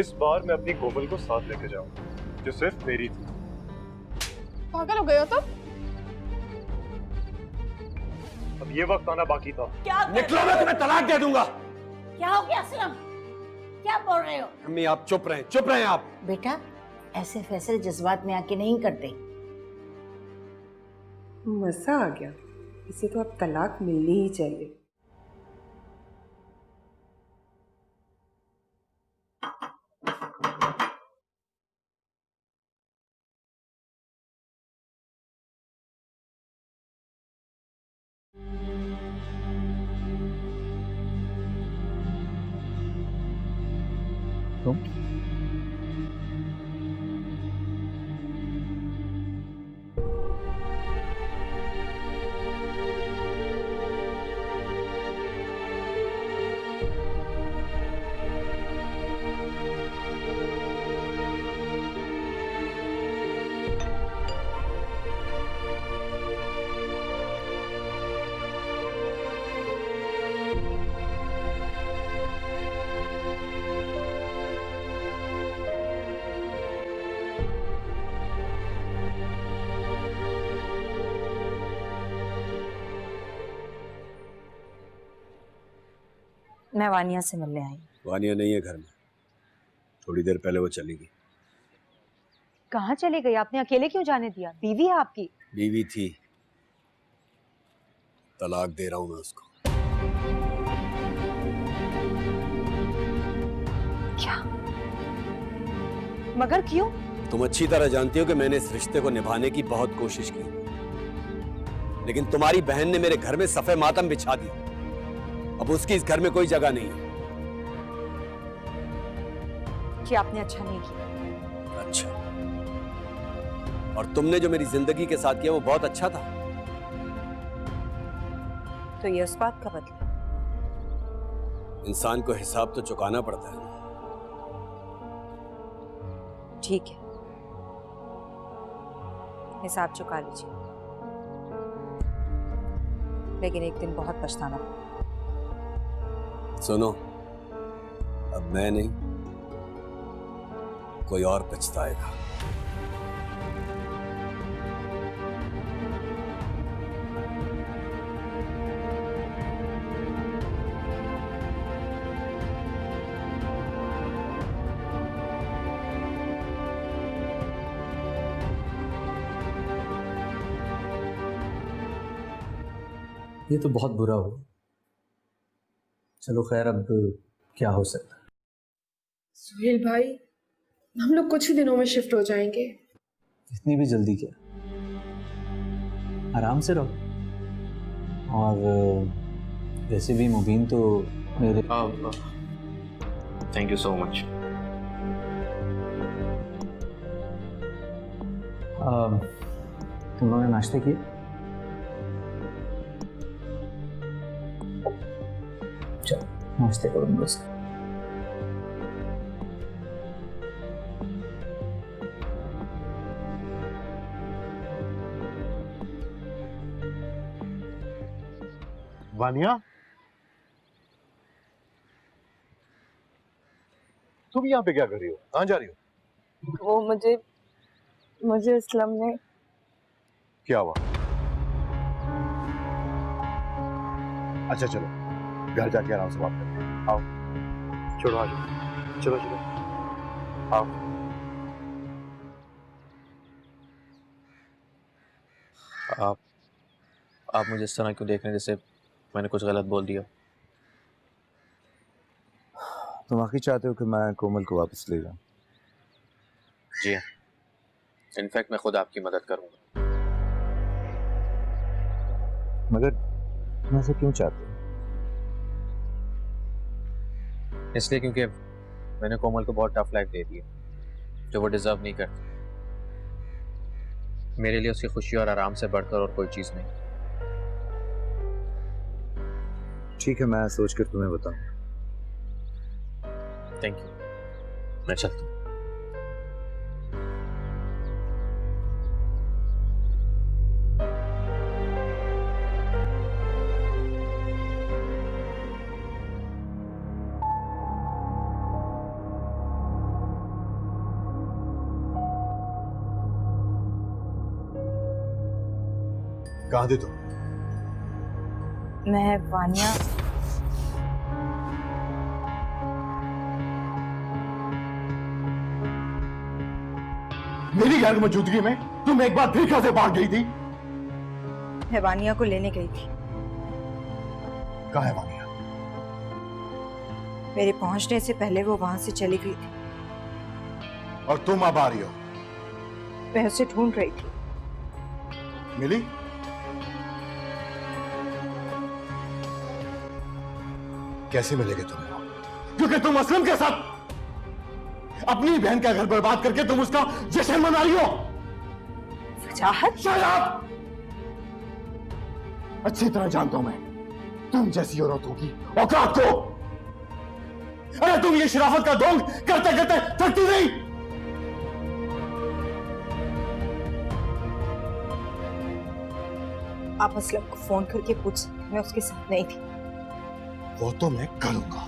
इस बार मैं अपनी कोमल को साथ लेके जाऊंगा, जो सिर्फ मेरी थी। पागल हो गए हो तुम? अब ये वक्त आना बाकी था। क्या निकलो, मैं तुम्हें तलाक दे दूंगा। क्या हो गया असलम? क्या बोल रहे हो? अम्मी आप चुप रहें आप। बेटा, ऐसे फैसले जज्बात में आके नहीं करते। मजा आ गया, इसे तो अब तलाक मिलनी ही चाहिए। तुम मैं वानिया से मिलने आई। वानिया नहीं है घर में, थोड़ी देर पहले वो चली गई। कहाँ चली गई? आपने अकेले क्यों जाने दिया? बीवी है आपकी। बीवी थी, तलाक दे रहा हूं मैं उसको। क्या? मगर क्यों? तुम अच्छी तरह जानती हो कि मैंने इस रिश्ते को निभाने की बहुत कोशिश की, लेकिन तुम्हारी बहन ने मेरे घर में सफे मातम बिछा दी। अब उसकी इस घर में कोई जगह नहीं है। कि आपने अच्छा नहीं किया। अच्छा, और तुमने जो मेरी जिंदगी के साथ किया वो बहुत अच्छा था। तो ये उस बात का बदला। इंसान को हिसाब तो चुकाना पड़ता है। ठीक है, हिसाब चुका लीजिए, लेकिन एक दिन बहुत पछताना पड़ेगा। सुनो, अब मैं नहीं, कोई और पछताएगा। ये तो बहुत बुरा हुआ। चलो खैर, अब क्या हो सकता है। सुहेल भाई, हम लोग कुछ ही दिनों में शिफ्ट हो जाएंगे। इतनी भी जल्दी क्या, आराम से रहो। और वैसे भी मुबीन तो मेरे थैंक यू सो मच। तुम लोगों ने नाश्ता किया? चलो नाश्ते करो बस। वानिया, तुम यहाँ पे क्या कर रही हो? कहाँ जा रही हो? वो मुझे असलम ने। क्या हुआ? अच्छा चलो, घर जाके आराम से बात करते हैं। आओ, छोड़ो, आ जाओ, चलो चलो, आओ। आप मुझे इस तरह क्यों देख रहे हैं जैसे मैंने कुछ गलत बोल दिया? तुम वाकई चाहते हो कि मैं कोमल को वापस ले जाऊं? जी हाँ, इनफैक्ट मैं खुद आपकी मदद करूंगा। मगर तुम ऐसा क्यों चाहते हो? इसलिए क्योंकि मैंने कोमल को बहुत टफ लाइफ दे दी है जो वो डिजर्व नहीं करती। मेरे लिए उसकी खुशी और आराम से बढ़कर और कोई चीज नहीं। ठीक है, मैं सोचकर तुम्हें बताऊं। थैंक यू, मैं चलता हूँ। कहाँ थे तुम? मैं वानिया मेरी गैर मौजूदगी में तुम एक बार फिर कैसे भाग गई थी? मैं वानिया को लेने गई थी। कहाँ है वानिया? मेरे पहुंचने से पहले वो वहां से चली गई थी। और तुम अब आ रही हो? मैं उसे ढूंढ रही थी। मिली? कैसे मिलेगे तुम्हें? क्योंकि तुम असलम के साथ अपनी बहन का घर बर्बाद करके तुम उसका जश्न मना रही हो। वजाहत, Shut up! अच्छी तरह जानता हूं मैं तुम जैसी औरत होगी औकात को। अरे तुम ये शराफत का ढोंग करते करते थकती नहीं? आप असलम को फोन करके पूछ, मैं उसके साथ नहीं थी। वो तो मैं करूंगा।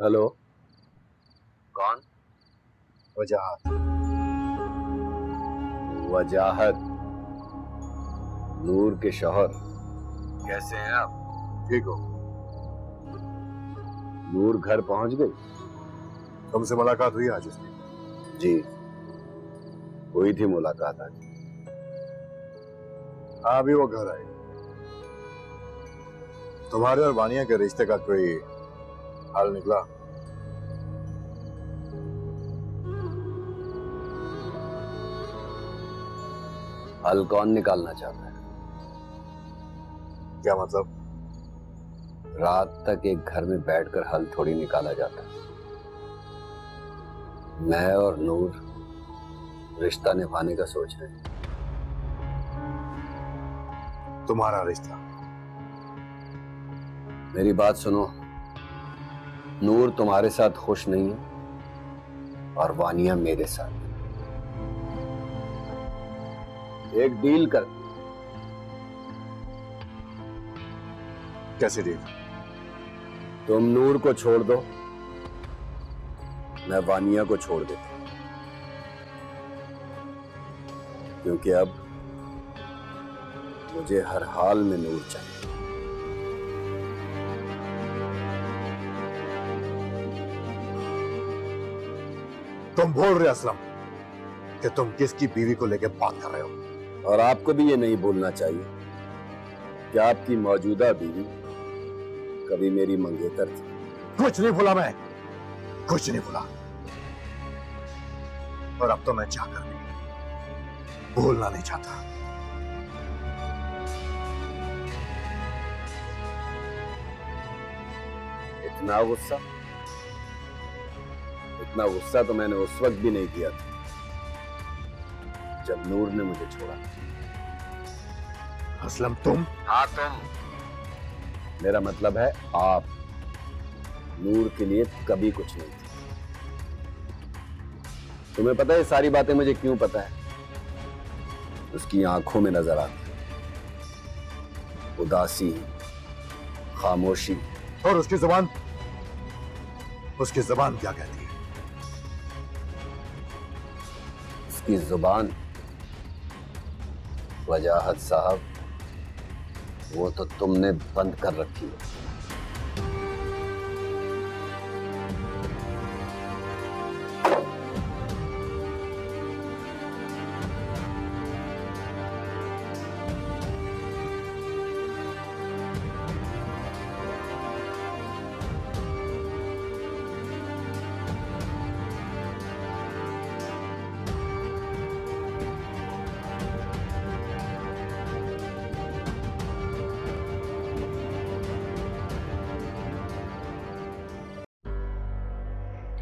हेलो, कौन? वजाहत। वजाहत, नूर के शौहर। कैसे हैं आप? ठीक हो? नूर घर पहुंच गई? तुमसे मुलाकात हुई आज उसकी? जी, हुई थी मुलाकात आज। हाँ, अभी वो घर आई। तुम्हारे और वानिया के रिश्ते का कोई हाल निकला? हल कौन निकालना चाहता है? क्या मतलब? रात तक एक घर में बैठकर हल थोड़ी निकाला जाता। मैं और नूर रिश्ता निभाने का सोच रहे हैं। तुम्हारा रिश्ता? मेरी बात सुनो, नूर तुम्हारे साथ खुश नहीं है और वानिया मेरे साथ। एक डील कर। कैसे डील? तुम नूर को छोड़ दो, मैं वानिया को छोड़ देता हूं। क्योंकि अब मुझे हर हाल में नूर चाहिए। तुम बोल रहे असलम कि तुम किसकी बीवी को लेकर बात कर रहे हो? और आपको भी ये नहीं भूलना चाहिए कि आपकी मौजूदा बीवी कभी मेरी मंगेतर थी। कुछ नहीं भूला मैं, कुछ नहीं भूला। और अब तो मैं चाहकर भी भूलना नहीं चाहता। इतना गुस्सा? इतना गुस्सा तो मैंने उस वक्त भी नहीं किया था जब नूर ने मुझे छोड़ा। असलम तुम? हाँ तुम। मेरा मतलब है आप। नूर के लिए कभी कुछ नहीं थी। तुम्हें पता है सारी बातें मुझे क्यों पता है? उसकी आंखों में नजर आती उदासी, खामोशी। और उसकी जुबान? उसकी जुबान क्या कहती है? उसकी जुबान? वजाहत साहब, वो तो तुमने बंद कर रखी है।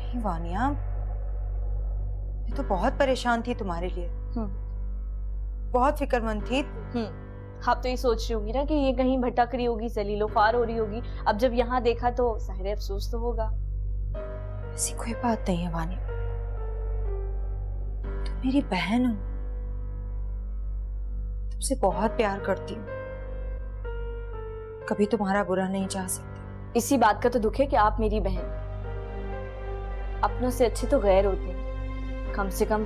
नहीं वानिया, मैं तो बहुत परेशान थी तुम्हारे लिए, बहुत फिक्रमंद थी। आप तो ये सोच रही होगी ना कि ये कहीं भटक रही होगी, जलीलो फार हो रही होगी। अब जब यहाँ देखा तो ज़ाहिर अफसोस तो होगा। ऐसी कोई बात नहीं है वानिया, तुम मेरी बहन हो, तुमसे बहुत प्यार करती हूँ, कभी तुम्हारा बुरा नहीं चाह सकती। इसी बात का तो दुख है कि आप मेरी बहन, अपनों से अच्छे तो गैर होते हैं, कम से कम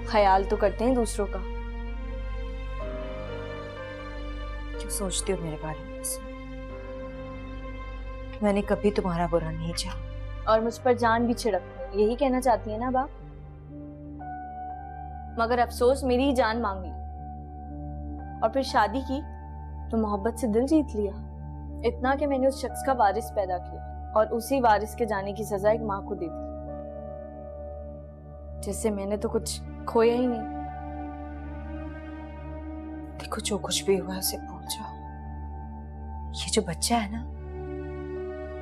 ख्याल तो करते हैं दूसरों का। क्यों सोचती हो मेरे बारे में? मैंने कभी तुम्हारा बुरा नहीं चाहा। और मुझ पर जान भी छिड़कते हैं, यही कहना चाहती है ना बाप? मगर अफसोस मेरी ही जान मांग ली और फिर शादी की तो मोहब्बत से दिल जीत लिया। इतना कि मैंने उस शख्स का वारिस पैदा किया और उसी वारिस के जाने की सजा एक माँ को दे दी, जिससे मैंने तो कुछ खोया ही नहीं। देखो, जो कुछ भी हुआ उसे भूल जाओ। ये जो बच्चा है ना,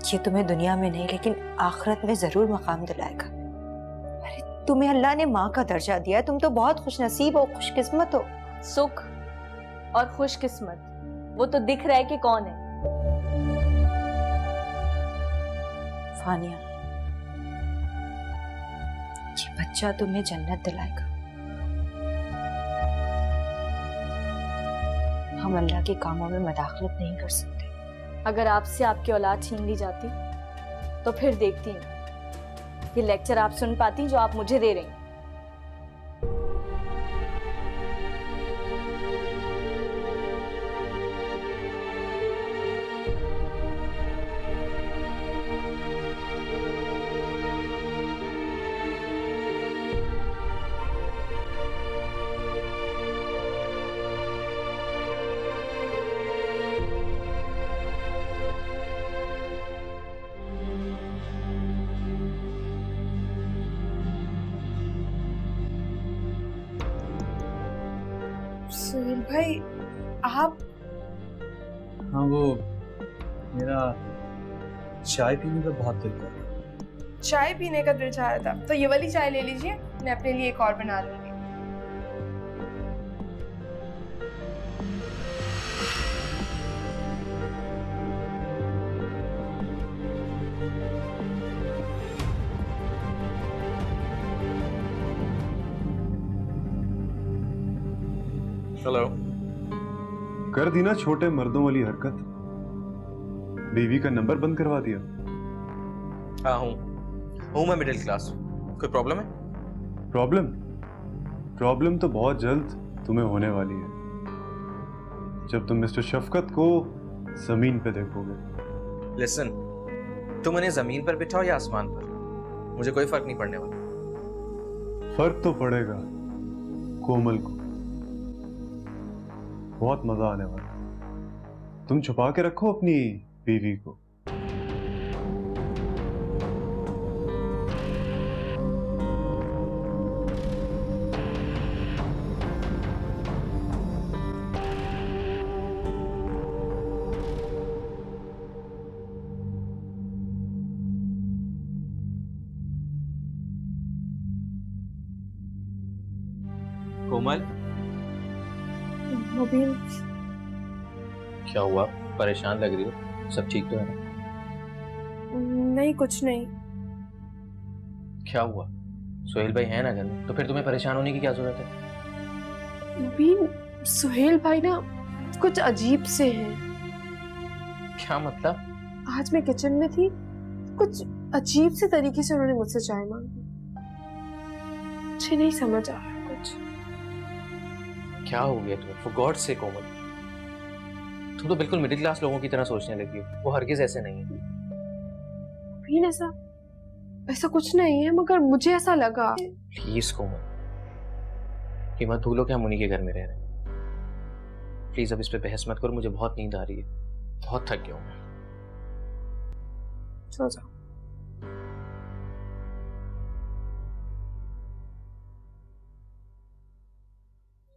ये तुम्हें दुनिया में नहीं लेकिन आखिरत में जरूर मकाम दिलाएगा। अरे तुम्हें अल्लाह ने माँ का दर्जा दिया है, तुम तो बहुत खुशनसीब हो, खुशकिस्मत हो। सुख और खुशकिस्मत वो तो दिख रहा है कि कौन है। फानिया, ये बच्चा तुम्हें जन्नत दिलाएगा। हम अल्लाह के कामों में मदाखलत नहीं कर सकते। अगर आपसे आपकी औलाद छीन ली जाती तो फिर देखती हूँ ये लेक्चर आप सुन पाती जो आप मुझे दे रही हैं। सुहेल भाई, आप? हाँ, वो मेरा चाय पीने का बहुत दिल कर रहा है। चाय पीने का दिल चाह रहा था तो ये वाली चाय ले लीजिए, मैं अपने लिए एक और बना लूंगी। हेलो। कर दी ना छोटे मर्दों वाली हरकत, बीवी का नंबर बंद करवा दिया। हाँ हूँ मैं मिडिल क्लास। कोई प्रॉब्लम है? प्रॉब्लम तो बहुत जल्द तुम्हें होने वाली है, जब तुम मिस्टर शफकत को जमीन पे देखोगे। लिसन, तुम उन्हें जमीन पर बिठाओ या आसमान पर, मुझे कोई फर्क नहीं पड़ने वाला। फर्क तो पड़ेगा कोमल को, बहुत मजा आने वाला है। तुम छुपा के रखो अपनी बीवी को। कोमल, मुबीन, क्या हुआ? परेशान लग रही हो, सब ठीक तो है ना? नहीं कुछ नहीं। क्या हुआ? सोहेल भाई है ना घर में, तो फिर तुम्हें परेशान होने की क्या जरूरत है? मुबीन, सुहेल भाई ना कुछ अजीब से हैं। क्या मतलब? आज मैं किचन में थी, कुछ अजीब से तरीके से उन्होंने मुझसे चाय मांगी। मुझे नहीं समझ आ रहा कुछ। क्या हो गया तुम्हें? फॉर गॉड से कोमल, तुम तो बिल्कुल मिडिल क्लास लोगों की तरह सोचने लगी हो। वो हरगिज ऐसे नहीं है। मुबीन, ऐसा कुछ नहीं है, मगर मुझे ऐसा लगा। प्लीज कोमल, ये मत भूलो कि हम उन्हीं के घर में रह रहे हैं। प्लीज अब इस पे बहस मत करो, मुझे बहुत नींद आ रही है, बहुत थक गया हूं मैं। सो जाओ।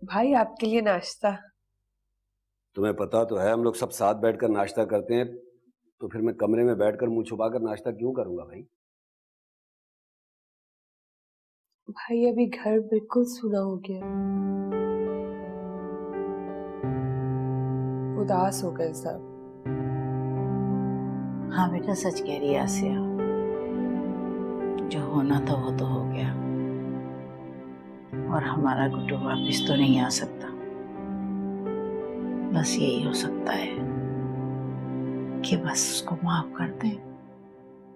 भाई, आपके लिए नाश्ता। तुम्हें पता तो है हम लोग सब साथ बैठकर नाश्ता करते हैं, तो फिर मैं कमरे में बैठकर मुंह छुपाकर नाश्ता क्यों करूंगा भाई? भाई अभी घर बिल्कुल सूना हो गया, उदास हो गए सब। हाँ बेटा, सच कह रही है आसिया। जो होना था वो तो हो गया, और हमारा गुड्डू वापस तो नहीं आ सकता। बस यही हो सकता है कि बस उसको माफ कर दें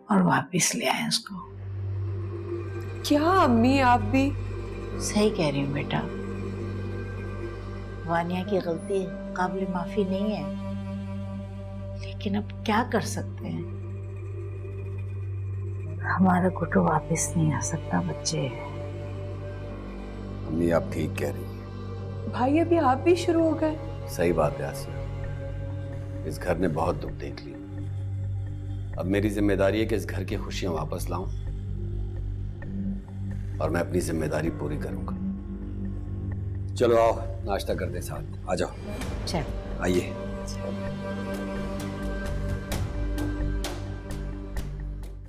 और वापस ले आए उसको। क्या अम्मी, आप भी सही कह रही हूँ बेटा। वानिया की गलती काबिल माफी नहीं है, लेकिन अब क्या कर सकते हैं। हमारा गुड्डू वापस नहीं आ सकता बच्चे। अम्मी आप ठीक कह रही हैं। भाई अभी आप भी शुरू हो गए। सही बात है आसिया, इस घर ने बहुत दुख देख लिया। अब मेरी जिम्मेदारी है कि इस घर की खुशियां वापस लाऊं, और मैं अपनी जिम्मेदारी पूरी करूंगा। चलो आओ नाश्ता करते साथ, आ जाओ। चल आइए।